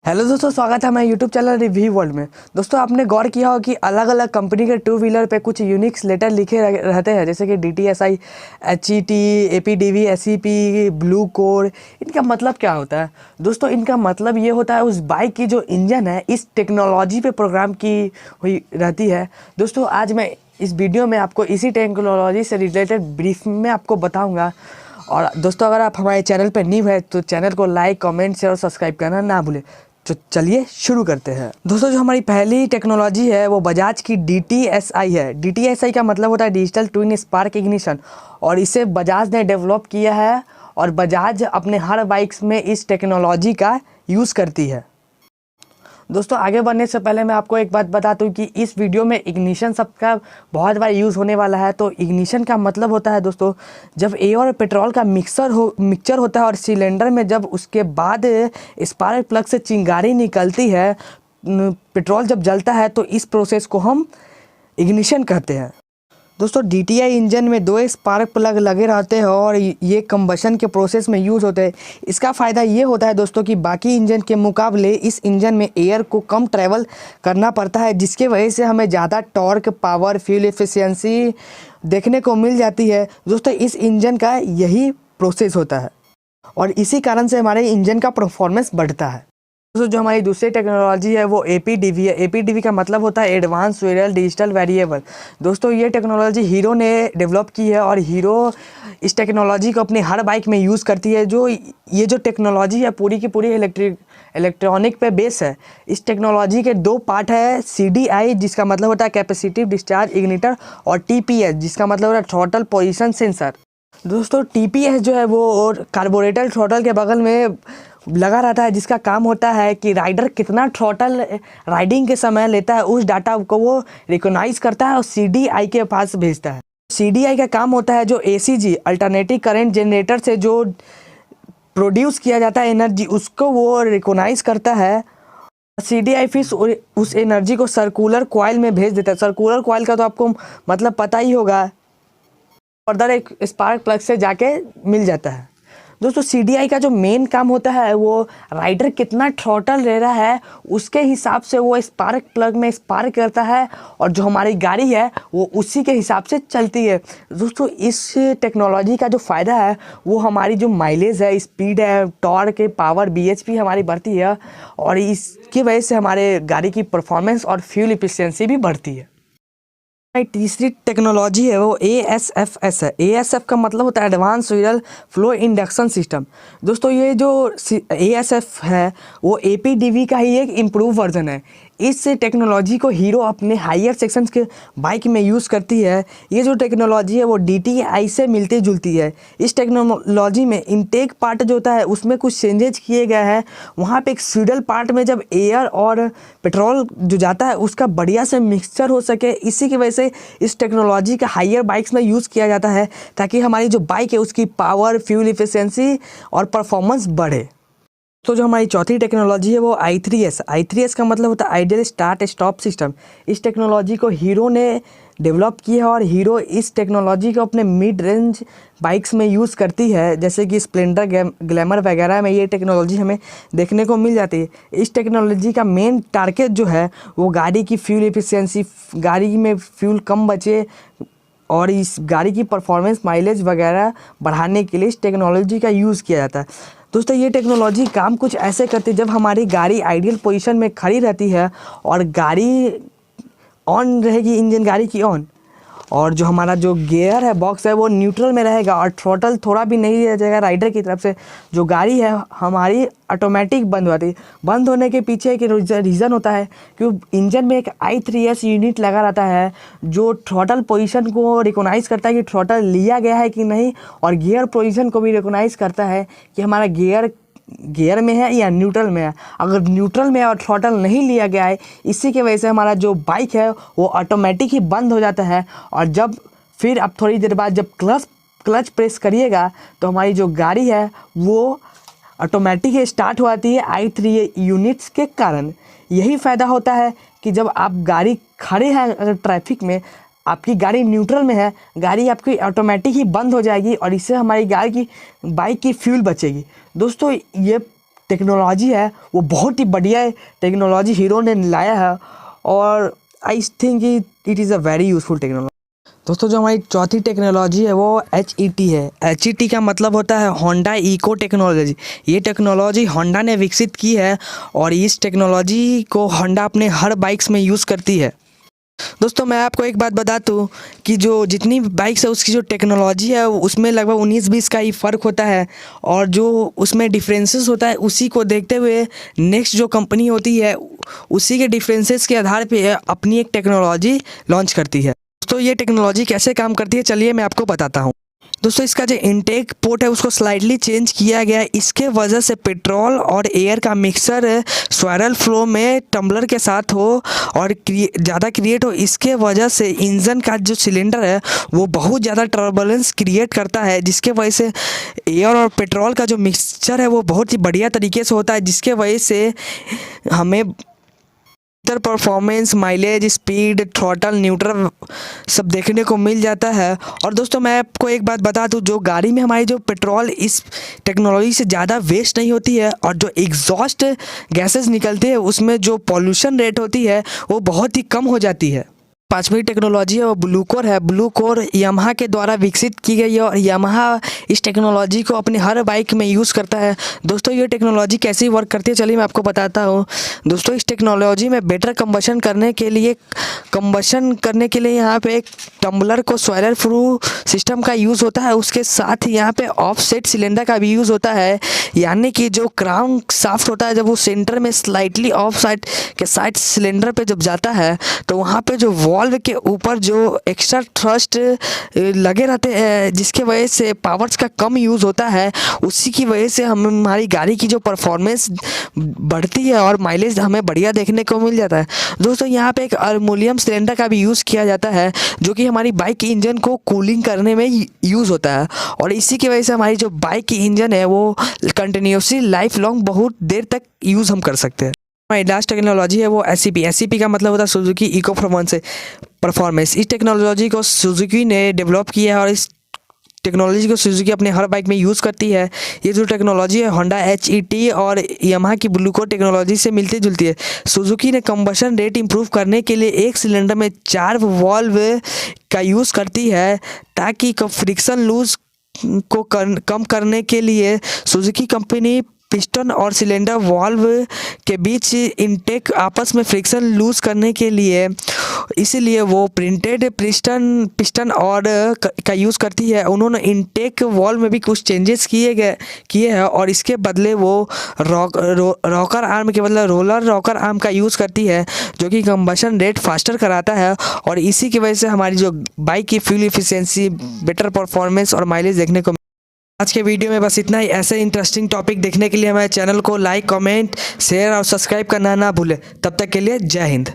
Hello दोस्तों, स्वागत है हमारे यूट्यूब चैनल रिव्यू वर्ल्ड में। दोस्तों, आपने गौर किया हो कि अलग अलग कंपनी के टू व्हीलर पे कुछ यूनिक्स लेटर लिखे रहते हैं, जैसे कि DTSI, HET, APDV, SEP, blue code. इनका मतलब क्या होता है दोस्तों? इनका मतलब ये होता है उस बाइक की जो इंजन है इस टेक्नोलॉजी पे प्रोग्राम की हुई रहती है। दोस्तों, आज मैं इस वीडियो में आपको इसी टेक्नोलॉजी से रिलेटेड ब्रीफ में आपको बताऊँगा। और दोस्तों, अगर आप हमारे चैनल पर न्यू है तो चैनल को लाइक, कमेंट, शेयर और सब्सक्राइब करना ना भूलें। तो चलिए शुरू करते हैं। दोस्तों, जो हमारी पहली टेक्नोलॉजी है वो बजाज की DTSI है। DTSI का मतलब होता है डिजिटल ट्विन स्पार्क इग्निशन, और इसे बजाज ने डेवलप किया है और बजाज अपने हर बाइक्स में इस टेक्नोलॉजी का यूज़ करती है। दोस्तों, आगे बढ़ने से पहले मैं आपको एक बात बता दूं कि इस वीडियो में इग्निशन सबका बहुत बार यूज़ होने वाला है। तो इग्निशन का मतलब होता है दोस्तों, जब एयर और पेट्रोल का मिक्सचर होता है और सिलेंडर में जब उसके बाद स्पार्क प्लग से चिंगारी निकलती है, पेट्रोल जब जलता है तो इस प्रोसेस को हम इग्निशन कहते हैं। दोस्तों, DTI इंजन में दो स्पार्क प्लग लगे रहते हैं और ये कंबशन के प्रोसेस में यूज़ होते हैं। इसका फ़ायदा ये होता है दोस्तों कि बाकी इंजन के मुकाबले इस इंजन में एयर को कम ट्रैवल करना पड़ता है, जिसके वजह से हमें ज़्यादा टॉर्क, पावर, फ्यूल एफिशिएंसी देखने को मिल जाती है। दोस्तों, इस इंजन का यही प्रोसेस होता है और इसी कारण से हमारे इंजन का परफॉर्मेंस बढ़ता है। दोस्तों, जो हमारी दूसरी टेक्नोलॉजी है वो APDV है। APDV का मतलब होता है एडवांस वेरिएबल डिजिटल वेरिएबल। दोस्तों, ये टेक्नोलॉजी हीरो ने डेवलप की है और हीरो इस टेक्नोलॉजी को अपने हर बाइक में यूज़ करती है। ये जो टेक्नोलॉजी है पूरी की पूरी इलेक्ट्रॉनिक पे बेस है। इस टेक्नोलॉजी के दो पार्ट है, CDI जिसका मतलब होता है कैपेसिटिव डिस्चार्ज इग्निटर, और TPS जिसका मतलब होता है थ्रॉटल पोजीशन सेंसर। दोस्तों, TPS जो है वो कार्बोरेटर थ्रॉटल के बगल में लगा रहता है, जिसका काम होता है कि राइडर कितना थ्रॉटल राइडिंग के समय लेता है उस डाटा को वो रिकॉग्नाइज करता है और CDI के पास भेजता है। CDI का काम होता है जो ACG अल्टरनेटिव करंट जनरेटर से जो प्रोड्यूस किया जाता है एनर्जी, उसको वो रिकॉग्नाइज करता है। CDI फिर उस एनर्जी को सर्कुलर कॉइल में भेज देता है। सर्कुलर कॉइल का तो आपको मतलब पता ही होगा, फर्दर एक स्पार्क प्लग से जाके मिल जाता है। दोस्तों, CDI का जो मेन काम होता है वो राइडर कितना थ्रॉटल ले रहा है उसके हिसाब से वो स्पार्क प्लग में स्पार्क करता है, और जो हमारी गाड़ी है वो उसी के हिसाब से चलती है। दोस्तों, इस टेक्नोलॉजी का जो फ़ायदा है वो हमारी जो माइलेज है, स्पीड है, टॉर्क है, पावर, BHP हमारी बढ़ती है, और इसकी वजह से हमारे गाड़ी की परफॉर्मेंस और फ्यूल इफिशियंसी भी बढ़ती है। तीसरी टेक्नोलॉजी है वो ASFS है। ASF का मतलब होता है advance wheel flow induction system. दोस्तों, ये जो ASF है वो APDV का ही एक इम्प्रूव वर्जन है। इस टेक्नोलॉजी को हीरो अपने हायर सेक्शंस के बाइक में यूज़ करती है। ये जो टेक्नोलॉजी है वो DTI से मिलती जुलती है। इस टेक्नोलॉजी में इनटेक पार्ट जो होता है उसमें कुछ चेंजेज किए गए हैं। वहाँ पे एक स्यूडल पार्ट में जब एयर और पेट्रोल जो जाता है उसका बढ़िया से मिक्सचर हो सके, इसी की वजह से इस टेक्नोलॉजी का हायर बाइक्स में यूज़ किया जाता है, ताकि हमारी जो बाइक है उसकी पावर, फ्यूल इफिशियंसी और परफॉर्मेंस बढ़े। तो जो हमारी चौथी टेक्नोलॉजी है वो I3S का मतलब होता है आइडियल स्टार्ट स्टॉप सिस्टम। इस टेक्नोलॉजी को हीरो ने डेवलप किया है और हीरो इस टेक्नोलॉजी को अपने मिड रेंज बाइक्स में यूज़ करती है, जैसे कि स्प्लेंडर, ग्लैमर वगैरह में ये टेक्नोलॉजी हमें देखने को मिल जाती है। इस टेक्नोलॉजी का मेन टारगेट जो है वो गाड़ी की फ्यूल एफिशिएंसी, गाड़ी में फ्यूल कम बचे और इस गाड़ी की परफॉर्मेंस, माइलेज वगैरह बढ़ाने के लिए इस टेक्नोलॉजी का यूज़ किया जाता है। दोस्तों, ये टेक्नोलॉजी काम कुछ ऐसे करती है, जब हमारी गाड़ी आइडियल पोजीशन में खड़ी रहती है और गाड़ी ऑन रहेगी, इंजन गाड़ी की ऑन, और जो हमारा जो गियर है, बॉक्स है, वो न्यूट्रल में रहेगा और थ्रॉटल थोड़ा भी नहीं दिया जाएगा राइडर की तरफ से, जो गाड़ी है हमारी ऑटोमेटिक बंद होती है। बंद होने के पीछे एक रीज़न होता है कि इंजन में एक I3S यूनिट लगा रहता है जो थ्रॉटल पोजीशन को रिकॉग्नाइज़ करता है कि थ्रॉटल लिया गया है कि नहीं, और गियर पोजीशन को भी रिकॉग्नाइज़ करता है कि हमारा गियर में है या न्यूट्रल में है। अगर न्यूट्रल में है और थ्रॉटल नहीं लिया गया है, इसी की वजह से हमारा जो बाइक है वो ऑटोमेटिक ही बंद हो जाता है, और जब फिर अब थोड़ी देर बाद जब क्लच प्रेस करिएगा तो हमारी जो गाड़ी है वो ऑटोमेटिक ही स्टार्ट हो जाती है I3 यूनिट्स के कारण। यही फ़ायदा होता है कि जब आप गाड़ी खड़े हैं, अगर ट्रैफिक में आपकी गाड़ी न्यूट्रल में है, गाड़ी आपकी ऑटोमेटिक ही बंद हो जाएगी और इससे हमारी बाइक की फ्यूल बचेगी। दोस्तों, ये टेक्नोलॉजी है वो बहुत ही बढ़िया टेक्नोलॉजी हीरो ने लाया है और I think it is a very useful technology. दोस्तों जो हमारी चौथी टेक्नोलॉजी है वो HET है। HET का मतलब होता है होंडा इको टेक्नोलॉजी। ये टेक्नोलॉजी होंडा ने विकसित की है और इस टेक्नोलॉजी को होंडा अपने हर बाइक्स में यूज़ करती है। दोस्तों मैं आपको एक बात बता दूँ कि जो जितनी बाइक्स है उसकी जो टेक्नोलॉजी है उसमें लगभग 19-20 का ही फ़र्क होता है और जो उसमें डिफरेंसेस होता है उसी को देखते हुए नेक्स्ट जो कंपनी होती है उसी के डिफरेंसेस के आधार पे अपनी एक टेक्नोलॉजी लॉन्च करती है। दोस्तों ये टेक्नोलॉजी कैसे काम करती है चलिए मैं आपको बताता हूँ। दोस्तों इसका जो इनटेक पोर्ट है उसको स्लाइडली चेंज किया गया है। इसके वजह से पेट्रोल और एयर का मिक्सर स्वायरल फ्लो में टम्बलर के साथ हो और ज़्यादा क्रिएट हो। इसके वजह से इंजन का जो सिलेंडर है वो बहुत ज़्यादा टर्बुलेंस क्रिएट करता है, जिसके वजह से एयर और पेट्रोल का जो मिक्सचर है वो बहुत ही बढ़िया तरीके से होता है, जिसके वजह से हमें बेहतर performance, mileage, speed, throttle, neutral सब देखने को मिल जाता है। और दोस्तों मैं आपको एक बात बता दूं, जो गाड़ी में हमारी जो पेट्रोल इस टेक्नोलॉजी से ज़्यादा वेस्ट नहीं होती है और जो एग्जॉस्ट गैसेस निकलती है उसमें जो पॉल्यूशन रेट होती है वो बहुत ही कम हो जाती है। पांचवी टेक्नोलॉजी है वो ब्लू कोर है। ब्लू कोर यामाहा के द्वारा विकसित की गई है और यामाहा इस टेक्नोलॉजी को अपनी हर बाइक में यूज़ करता है। दोस्तों ये टेक्नोलॉजी कैसे वर्क करती है चलिए मैं आपको बताता हूँ। दोस्तों इस टेक्नोलॉजी में बेटर कंबशन करने के लिए यहाँ पे एक टम्बलर को स्वायरल फ्लो सिस्टम का यूज़ होता है। उसके साथ ही यहाँ पे ऑफसेट सिलेंडर का भी यूज़ होता है, यानी कि जो क्राउन शाफ्ट होता है जब वो सेंटर में स्लाइटली ऑफ साइड के साइड सिलेंडर पे जब जाता है तो वहाँ पे जो वॉल्व के ऊपर जो एक्स्ट्रा थ्रस्ट लगे रहते हैं जिसके वजह से पावर्स का कम यूज़ होता है, उसी की वजह से हमारी गाड़ी की जो परफॉर्मेंस बढ़ती है और माइलेज हमें बढ़िया देखने को मिल जाता है। दोस्तों यहाँ पे एक एल्युमिनियम सिलेंडर का भी यूज़ किया जाता है जो कि हमारी बाइक के इंजन को कूलिंग करने में यूज़ होता है और इसी की वजह से हमारी जो बाइक की इंजन है वो कंटिन्यूसली लाइफ लॉन्ग बहुत देर तक यूज़ हम कर सकते हैं। हमारी लास्ट टेक्नोलॉजी है वो SEP का मतलब होता है सुजुकी इको परफॉर्मेंस। इस टेक्नोलॉजी को सुजुकी ने डेवलप किया है और इस टेक्नोलॉजी को सुजुकी अपने हर बाइक में यूज़ करती है। ये जो टेक्नोलॉजी है होंडा HET और यामाहा की ब्लू कोर टेक्नोलॉजी से मिलती जुलती है। सुजुकी ने कंबशन रेट इंप्रूव करने के लिए एक सिलेंडर में 4 वॉल्व का यूज़ करती है ताकि फ्रिक्शन लूज को कम करने के लिए सुजुकी कंपनी पिस्टन और सिलेंडर वाल्व के बीच इनटेक आपस में फ्रिक्शन लूज करने के लिए इसीलिए वो प्रिंटेड पिस्टन और का यूज़ करती है। उन्होंने इनटेक वाल्व में भी कुछ चेंजेस किए हैं और इसके बदले वो रॉकर आर्म के बदले रोलर रॉकर आर्म का यूज़ करती है जो कि कंबशन रेट फास्टर कराता है और इसी की वजह से हमारी जो बाइक की फ्यूल एफिशिएंसी, बेटर परफॉर्मेंस और माइलेज देखने को। आज के वीडियो में बस इतना ही। ऐसे इंटरेस्टिंग टॉपिक देखने के लिए हमारे चैनल को लाइक, कमेंट, शेयर और सब्सक्राइब करना ना भूलें। तब तक के लिए जय हिंद।